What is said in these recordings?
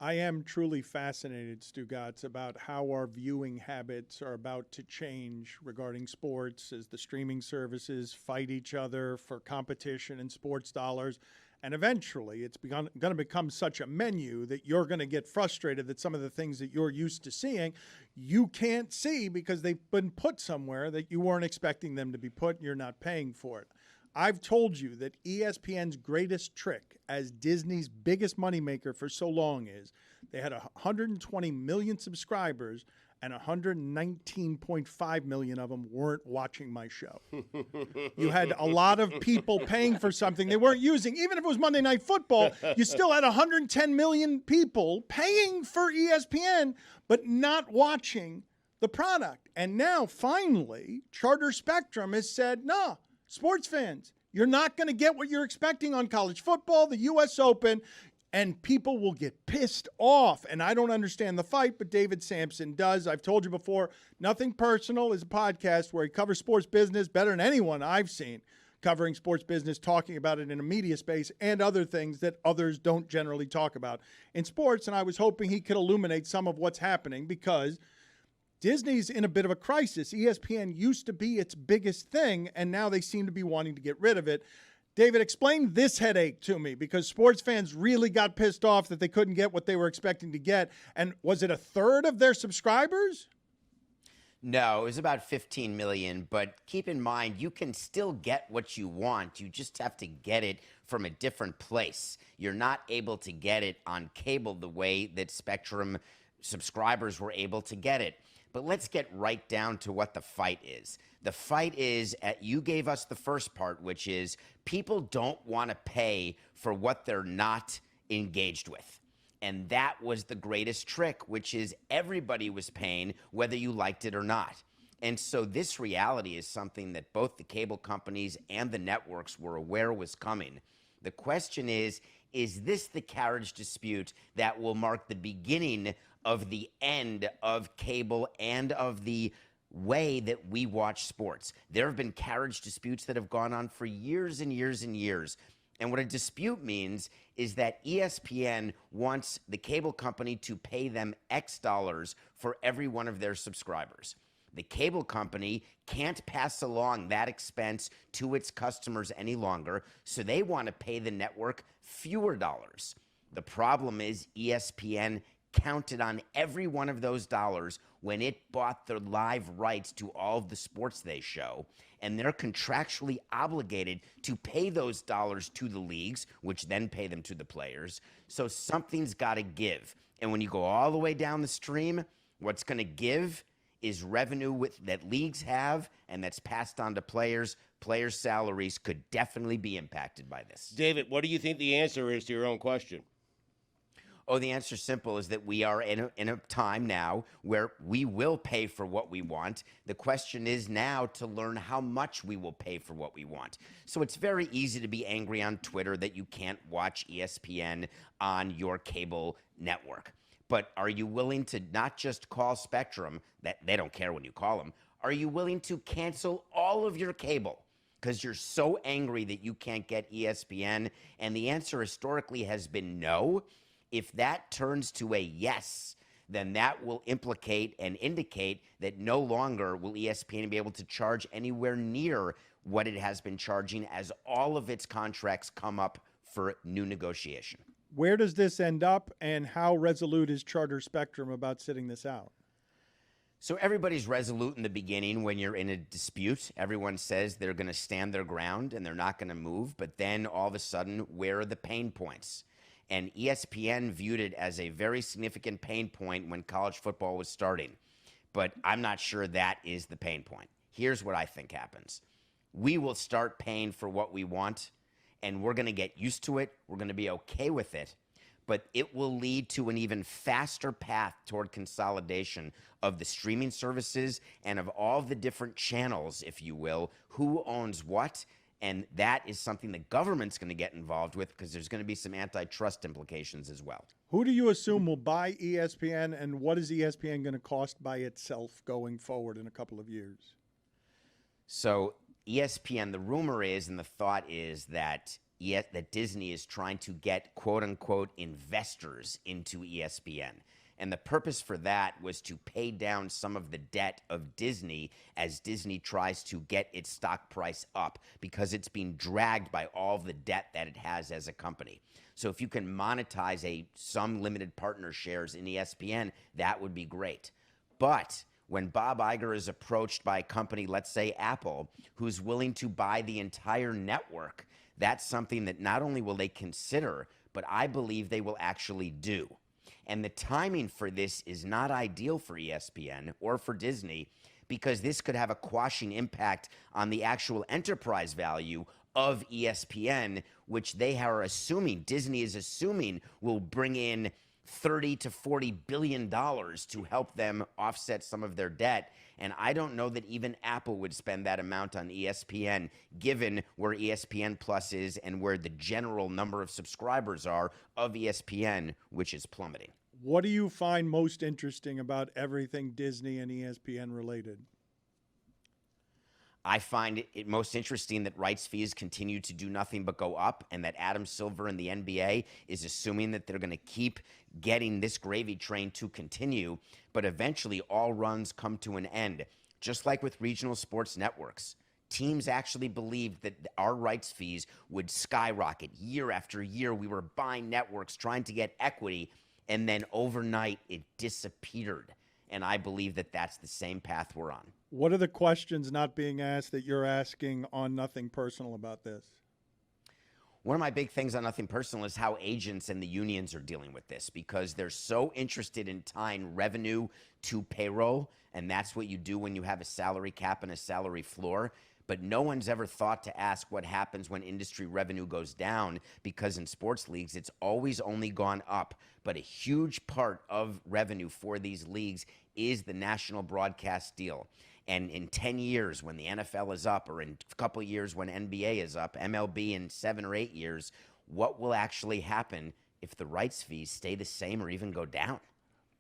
I am truly fascinated, Stugotz, about how our viewing habits are about to change regarding sports as the streaming services fight each other for competition and sports dollars. And eventually, it's going to become such a menu that you're going to get frustrated that some of the things that you're used to seeing, you can't see because they've been put somewhere that you weren't expecting them to be put and you're not paying for it. I've told you that ESPN's greatest trick as Disney's biggest moneymaker for so long is they had 120 million subscribers and 119.5 million of them weren't watching my show. You had a lot of people paying for something they weren't using. Even if it was Monday Night Football, you still had 110 million people paying for ESPN but not watching the product. And now, finally, Charter Spectrum has said, no, sports fans, you're not going to get what you're expecting on college football, the U.S. Open, and people will get pissed off. And I don't understand the fight, but David Samson does. I've told you before, Nothing Personal is a podcast where he covers sports business better than anyone I've seen covering sports business, talking about it in a media space and other things that others don't generally talk about in sports. And I was hoping he could illuminate some of what's happening because Disney's in a bit of a crisis. ESPN used to be its biggest thing, and now they seem to be wanting to get rid of it. David, explain this headache to me because sports fans really got pissed off that they couldn't get what they were expecting to get. And was it a third of their subscribers? No, it was about 15 million. But keep in mind, you can still get what you want. You just have to get it from a different place. You're not able to get it on cable the way that Spectrum subscribers were able to get it. But let's get right down to what the fight is. The fight is, you gave us the first part, which is people don't want to pay for what they're not engaged with. And that was the greatest trick, which is everybody was paying whether you liked it or not. And so this reality is something that both the cable companies and the networks were aware was coming. The question is this the carriage dispute that will mark the beginning of the end of cable and of the way that we watch sports? There have been carriage disputes that have gone on for years and years and years. And what a dispute means is that ESPN wants the cable company to pay them X dollars for every one of their subscribers. The cable company can't pass along that expense to its customers any longer, so they want to pay the network fewer dollars. The problem is ESPN counted on every one of those dollars when it bought the live rights to all of the sports they show, and they're contractually obligated to pay those dollars to the leagues, which then pay them to the players. So something's got to give. And when you go all the way down the stream, what's going to give is revenue that leagues have, and that's passed on to players. Players' salaries could definitely be impacted by this. David, what do you think the answer is to your own question? Oh, the answer is simple, is that we are in a time now where we will pay for what we want. The question is now to learn how much we will pay for what we want. So it's very easy to be angry on Twitter that you can't watch ESPN on your cable network. But are you willing to not just call Spectrum, that they don't care when you call them, are you willing to cancel all of your cable because you're so angry that you can't get ESPN? And the answer historically has been no. If that turns to a yes, then that will implicate and indicate that no longer will ESPN be able to charge anywhere near what it has been charging as all of its contracts come up for new negotiation. Where does this end up, and how resolute is Charter Spectrum about sitting this out? So everybody's resolute in the beginning when you're in a dispute. Everyone says they're going to stand their ground and they're not going to move. But then all of a sudden, where are the pain points? And ESPN viewed it as a very significant pain point when college football was starting. But I'm not sure that is the pain point. Here's what I think happens. We will start paying for what we want, and we're going to get used to it. We're going to be okay with it. But it will lead to an even faster path toward consolidation of the streaming services and of all the different channels, if you will, who owns what. And that is something the government's going to get involved with because there's going to be some antitrust implications as well. Who do you assume will buy ESPN, and what is ESPN going to cost by itself going forward in a couple of years? So ESPN, the rumor is and the thought is that that Disney is trying to get quote-unquote investors into ESPN. And the purpose for that was to pay down some of the debt of Disney as Disney tries to get its stock price up because it's being dragged by all of the debt that it has as a company. So if you can monetize some limited partner shares in ESPN, that would be great. But when Bob Iger is approached by a company, let's say Apple, who's willing to buy the entire network, that's something that not only will they consider, but I believe they will actually do. And the timing for this is not ideal for ESPN or for Disney because this could have a quashing impact on the actual enterprise value of ESPN, which they are assuming, Disney is assuming, will bring in $30 to $40 billion to help them offset some of their debt. And I don't know that even Apple would spend that amount on ESPN, given where ESPN Plus is and where the general number of subscribers are of ESPN, which is plummeting. What do you find most interesting about everything Disney and ESPN related? I find it most interesting that rights fees continue to do nothing but go up, and that Adam Silver and the NBA is assuming that they're going to keep getting this gravy train to continue, but eventually all runs come to an end. Just like with regional sports networks, teams actually believed that our rights fees would skyrocket year after year. We were buying networks, trying to get equity, and then overnight it disappeared. And I believe that that's the same path we're on. What are the questions not being asked that you're asking on Nothing Personal about this? One of my big things on Nothing Personal is how agents and the unions are dealing with this, because they're so interested in tying revenue to payroll, and that's what you do when you have a salary cap and a salary floor. But no one's ever thought to ask what happens when industry revenue goes down, because in sports leagues, it's always only gone up. But a huge part of revenue for these leagues is the national broadcast deal. And in 10 years, when the NFL is up, or in a couple of years when NBA is up, MLB in 7 or 8 years, what will actually happen if the rights fees stay the same or even go down?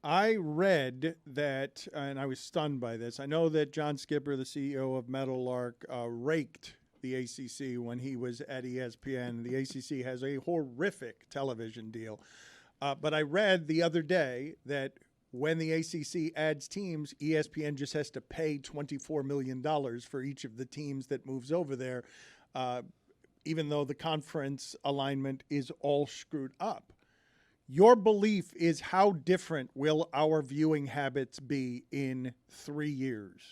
I read that, and I was stunned by this. I know that John Skipper, the CEO of Meadowlark, raked the ACC when he was at ESPN. The ACC has a horrific television deal. But I read the other day that when the ACC adds teams, ESPN just has to pay $24 million for each of the teams that moves over there, even though the conference alignment is all screwed up. Your belief is, how different will our viewing habits be in 3 years?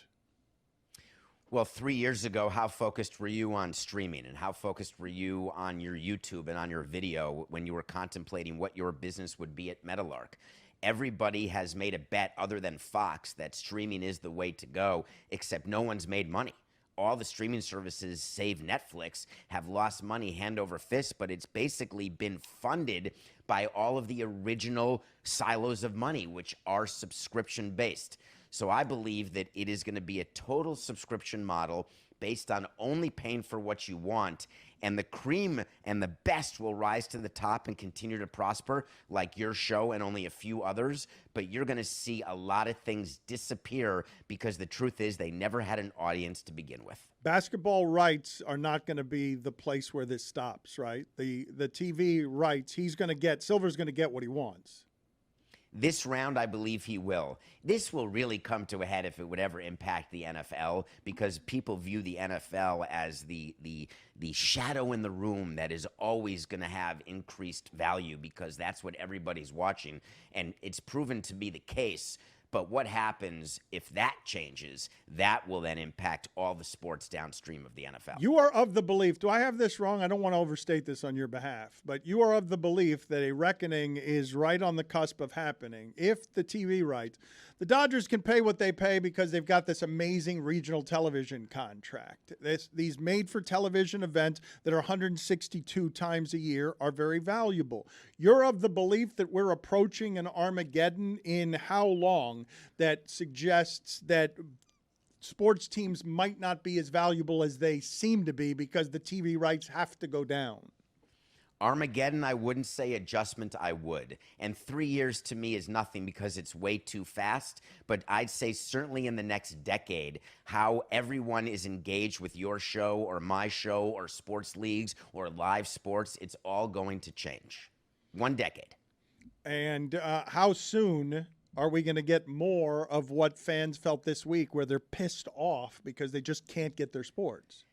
Well, 3 years ago, how focused were you on streaming, and how focused were you on your YouTube and on your video when you were contemplating what your business would be at Meadowlark? Everybody has made a bet, other than Fox, that streaming is the way to go, except no one's made money. All the streaming services, save Netflix, have lost money hand over fist, but it's basically been funded by all of the original silos of money, which are subscription-based. So I believe that it is going to be a total subscription model based on only paying for what you want, and the cream and the best will rise to the top and continue to prosper, like your show and only a few others. But you're going to see a lot of things disappear, because the truth is they never had an audience to begin with. Basketball rights are not going to be the place where this stops, right? The TV rights, Silver's going to get what he wants. This round, I believe he will. This will really come to a head if it would ever impact the NFL, because people view the NFL as the shadow in the room that is always going to have increased value, because that's what everybody's watching, and it's proven to be the case. But what happens if that changes? That will then impact all the sports downstream of the NFL. You are of the belief, do I have this wrong? I don't want to overstate this on your behalf, but you are of the belief that a reckoning is right on the cusp of happening. If the TV rights, the Dodgers can pay what they pay because they've got this amazing regional television contract. These made-for-television events that are 162 times a year are very valuable. You're of the belief that we're approaching an Armageddon in how long, that suggests that sports teams might not be as valuable as they seem to be because the TV rights have to go down. Armageddon, I wouldn't say. Adjustment, I would. And 3 years to me is nothing because it's way too fast. But I'd say certainly in the next decade, how everyone is engaged with your show or my show or sports leagues or live sports, it's all going to change. 1 decade. And how soon are we going to get more of what fans felt this week where they're pissed off because they just can't get their sports?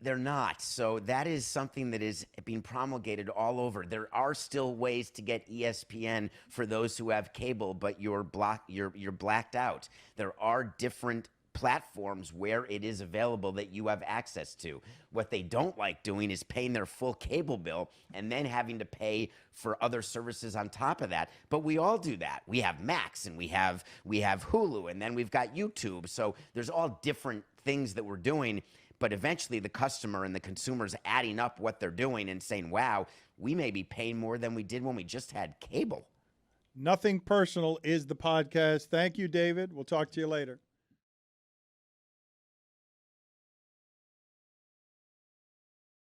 They're not. So that is something that is being promulgated all over. There are still ways to get ESPN for those who have cable, but you're blacked out. There are different platforms where it is available that you have access to. What they don't like doing is paying their full cable bill and then having to pay for other services on top of that. But we all do that. We have Max and we have Hulu, and then we've got YouTube. So there's all different things that we're doing. But eventually the customer and the consumer's adding up what they're doing and saying, wow, we may be paying more than we did when we just had cable. Nothing Personal is the podcast. Thank you, David. We'll talk to you later.